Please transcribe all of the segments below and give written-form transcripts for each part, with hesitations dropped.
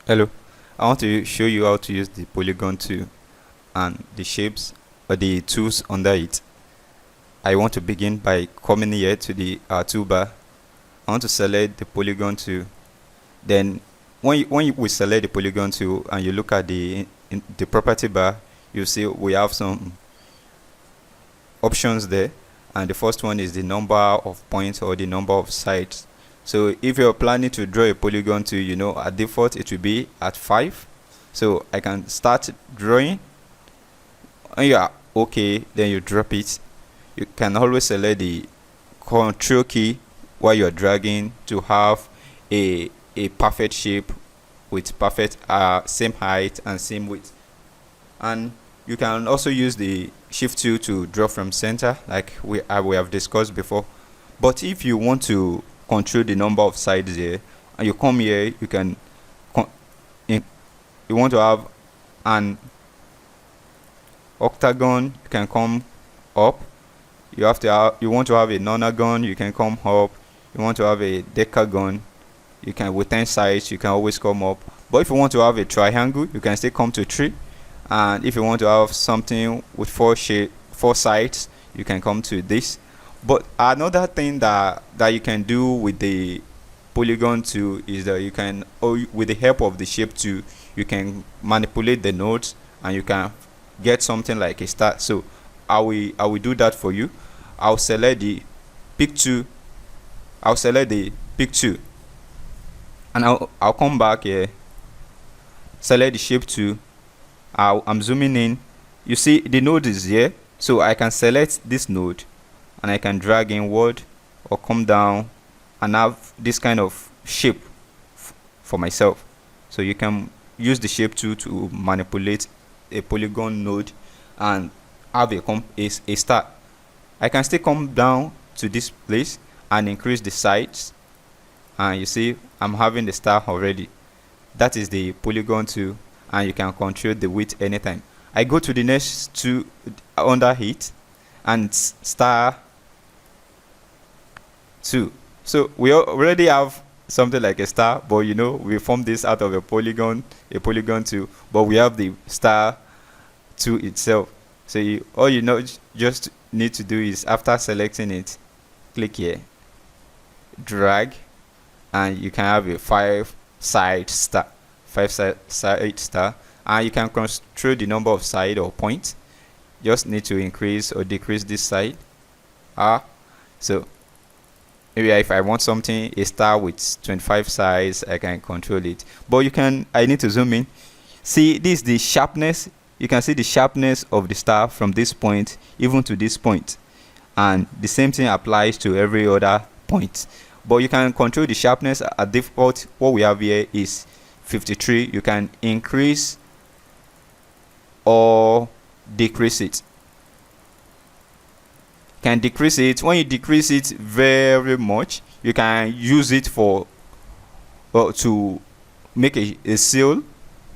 Hello, I want to show you how to use the Polygon tool and the shapes or the tools under it. I want to begin by coming here to the toolbar. I want to select the Polygon tool. Then when we select the Polygon tool and you look at the property bar, you see we have some options there, and the first one is the number of points or the number of sides. So if you're planning to draw a polygon tool, at default it will be at 5. So I can start drawing, and you are okay, then you drop it. You can always select the control key while you're dragging to have a perfect shape with perfect same height and same width. And you can also use the shift tool to draw from center, like we have discussed before. But if you want to control the number of sides here, and you come here, you can you want to have an octagon, you can come up. You want to have a nonagon, you can come up. You want to have a decagon, you can, with 10 sides, you can always come up. But if you want to have a triangle, you can still come to 3. And if you want to have something with 4 sides, you can come to this. But another thing that you can do with the polygon tool is that you can, with the help of the shape tool, you can manipulate the nodes and you can get something like a star. So I will do that for you. I'll select the pick tool. I'll select the pick tool, and I'll come back here, select the shape tool. I'm zooming in. You see the node is here, so I can select this node and I can drag inward or come down and have this kind of shape for myself. So you can use the shape tool to manipulate a polygon node and have a star. I can still come down to this place and increase the sides, and you see I'm having the star already. That is the polygon tool, and you can control the width anytime. I go to the next tool under it and star 2. So we already have something like a star, but we formed this out of a polygon tool, but we have the star 2 itself. So all just need to do is, after selecting it, click here, drag, and you can have a 5-side star, and you can control the number of side or points. Just need to increase or decrease this side. So maybe if I want something, a star with 25 sides, I can control it. But I need to zoom in. See, this is the sharpness. You can see the sharpness of the star from this point even to this point, and the same thing applies to every other point. But you can control the sharpness. At default, what we have here is 53. You can increase or decrease it. Can decrease it. When you decrease it very much, you can use it for to make a seal. You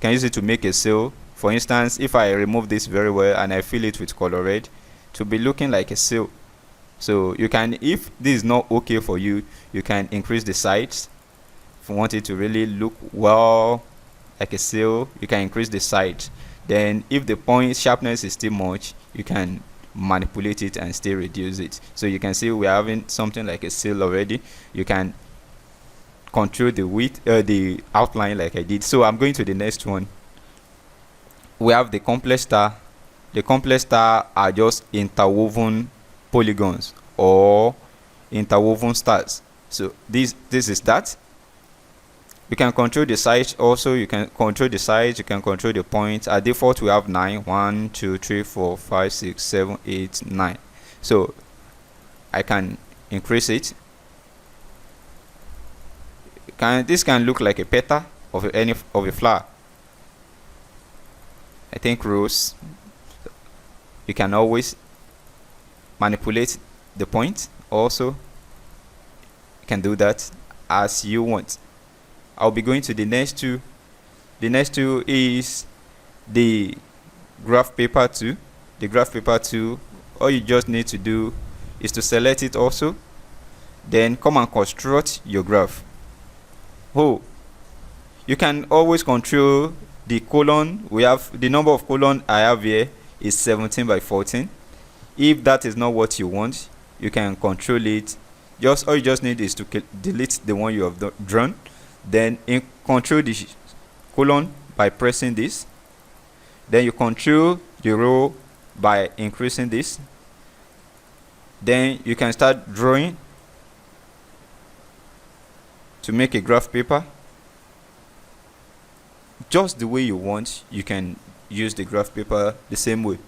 can use it to make a seal. For instance, if I remove this very well and I fill it with color red, to be looking like a seal. So you can, if this is not okay for you, you can increase the sides. If you want it to really look well like a seal, you can increase the sides. Then if the point sharpness is still much, you can manipulate it and still reduce it. So you can see we're having something like a seal already. You can control the width, the outline, like I did. So I'm going to the next one. We have the complex star. The complex star are just interwoven polygons or interwoven stars. So this is that. You can control the size also. You can control the size, you can control the points. At default we have 9. 1 2 3 4 5 6 7 8 9. So I can increase it. This can look like a petal of a flower. I think rose. You can always manipulate the point also. You can do that as you want. I'll be going to the next two. The next two is the graph paper tool. The graph paper tool, all you just need to do is to select it also, then come and construct your graph. You can always control the column. We have the number of column I have here is 17 by 14. If that is not what you want, you can control it. Just all you just need is to delete the one you have drawn, then control the column by pressing this, then you control the row by increasing this, then you can start drawing to make a graph paper just the way you want. You can use the graph paper the same way,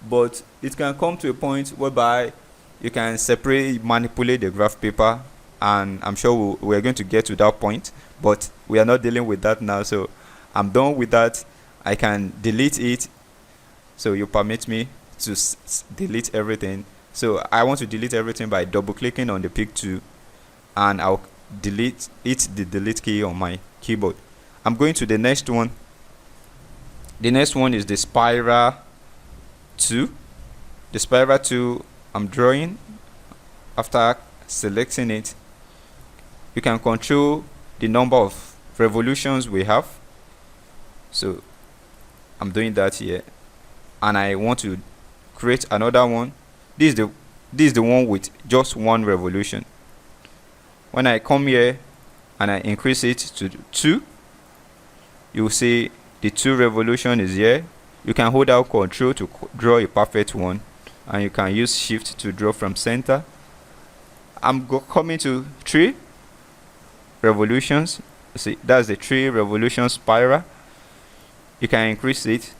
but it can come to a point whereby you can separate, manipulate the graph paper, and I'm sure we're going to get to that point, but we are not dealing with that now. So I'm done with that. I can delete it, so you permit me to delete everything. So I want to delete everything by double clicking on the pick tool, and I'll hit the delete key on my keyboard. I'm going to the next one. The next one is the spiral tool. The spiral tool I'm drawing. After selecting it, you can control the number of revolutions we have. So I'm doing that here, and I want to create another one. This is the one with just one revolution. When I come here and I increase it to 2, you will see the 2 revolution is here. You can hold out Control to draw a perfect one, and you can use Shift to draw from center. I'm coming to 3 revolutions. See, that's the 3 revolution spiral. You can increase it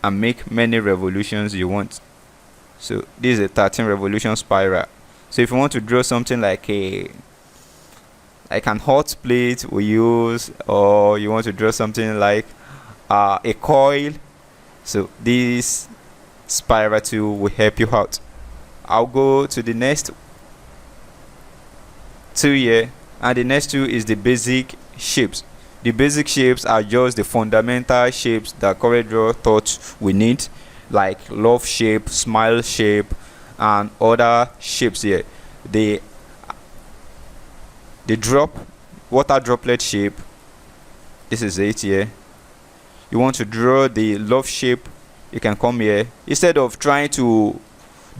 and make many revolutions you want. So this is a 13 revolution spiral. So if you want to draw something like an hot plate we use, or you want to draw something like a coil, so this spiral tool will help you out. I'll go to the next 2 here, and the next 2 is the basic shapes. The basic shapes are just the fundamental shapes that CorelDraw thought we need, like love shape, smile shape, and other shapes here. The water droplet shape, this is it here. You want to draw the love shape, you can come here. Instead of trying to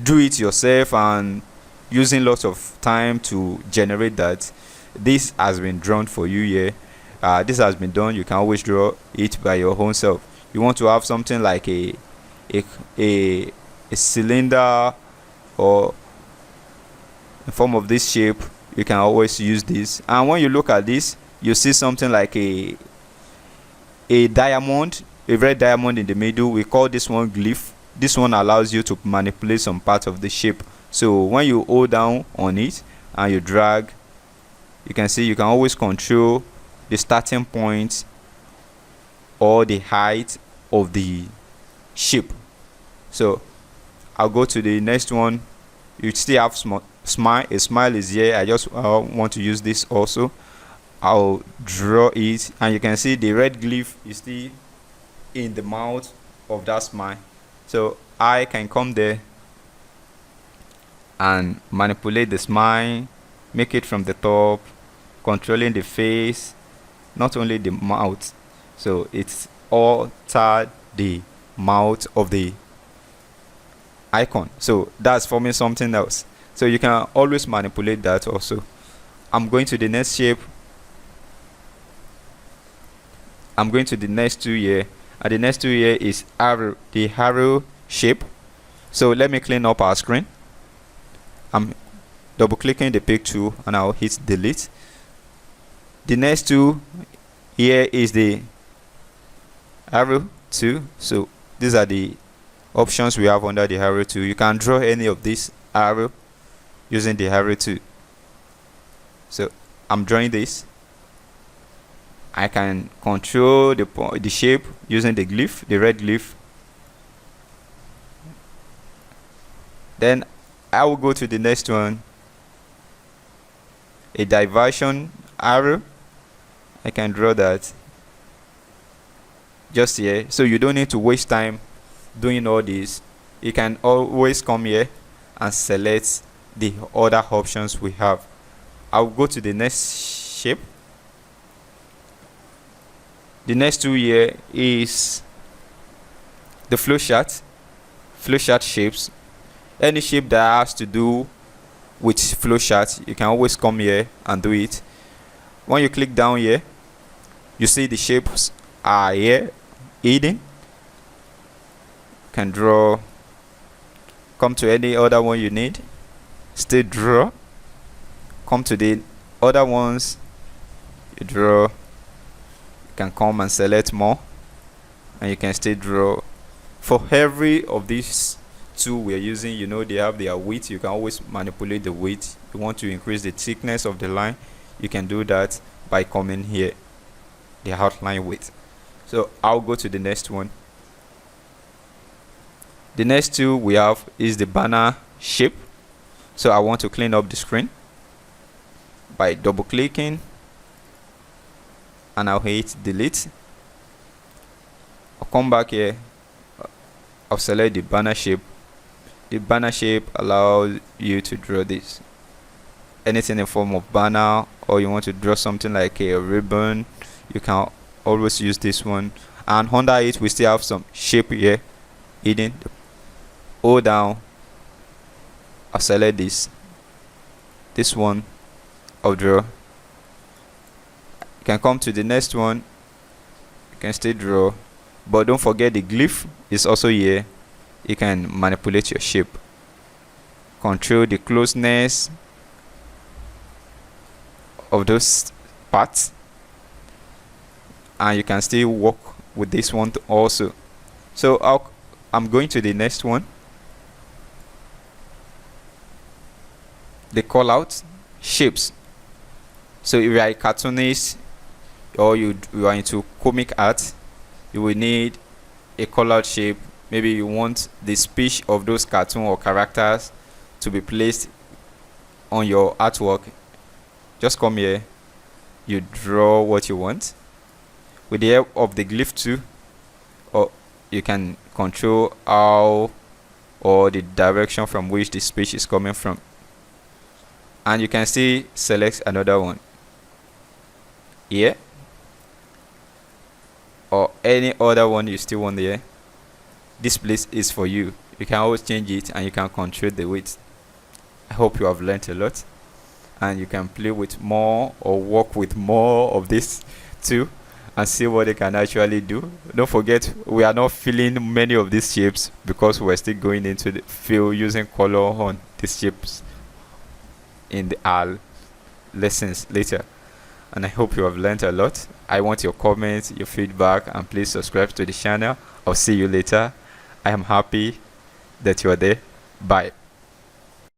do it yourself and using lots of time to generate that, this has been drawn for you here. This has been done. You can always draw it by your own self. You want to have something like a cylinder, or in form of this shape, you can always use this. And when you look at this, you see something like a diamond, a red diamond in the middle. We call this one glyph. This one allows you to manipulate some part of the shape. So when you hold down on it and you drag, you can see you can always control the starting point or the height of the shape. So I'll go to the next one. You still have smile. A smile is here. I just want to use this also. I'll draw it, and you can see the red glyph is still in the mouth of that smile. So I can come there and manipulate the smile, make it from the top, controlling the face, not only the mouth. So it's altered the mouth of the icon, so that's forming something else. So you can always manipulate that also. I'm going to the next shape. I'm going to the next 2 here, and the next 2 here is arrow, the arrow shape. So let me clean up our screen. I'm double clicking the pick tool, and I'll hit delete. The next 2 here is the arrow tool. So these are the options we have under the arrow tool. You can draw any of this arrow using the arrow tool. So I'm drawing this. I can control the shape using the glyph, the red glyph. Then I will go to the next one, a diversion arrow. I can draw that just here, so you don't need to waste time doing all this. You can always come here and select the other options we have. I'll go to the next shape. The next tool here is the flowchart shapes. Any shape that has to do with flowchart, you can always come here and do it. When you click down here, you see the shapes are here hidden. You can draw, come to any other one you need, still draw, come to the other ones, you draw, you can come and select more, and you can still draw. For every of these tool we're using, you know, they have their width. You can always manipulate the width. You want to increase the thickness of the line, you can do that by coming here, the outline width. So I'll go to the next one. The next tool we have is the banner shape. So I want to clean up the screen by double clicking, and I'll hit delete. I'll come back here, I'll select the banner shape. The banner shape allows you to draw this, anything in form of banner, or you want to draw something like a ribbon, you can always use this one. And under it we still have some shape here hidden. Hold down, I'll select this one, I'll draw. You can come to the next one, you can still draw, but don't forget the glyph is also here. You can manipulate your shape, control the closeness of those parts, and you can still work with this one also. So I'm going to the next one, the callout shapes. So if you are a cartoonist or you are into comic art, you will need a callout shape. Maybe you want the speech of those cartoon or characters to be placed on your artwork. Just come here, you draw what you want with the help of the glyph tool, or you can control how or the direction from which the speech is coming from, and you can still select another one here or any other one you still want here. This place is for you. You can always change it, and you can control the width. I hope you have learned a lot, and you can play with more or work with more of this too and see what they can actually do. Don't forget, we are not filling many of these shapes because we're still going into the fill using color on these shapes in our lessons later. And I hope you have learned a lot. I want your comments, your feedback, and please subscribe to the channel. I'll see you later. I am happy that you are there. Bye.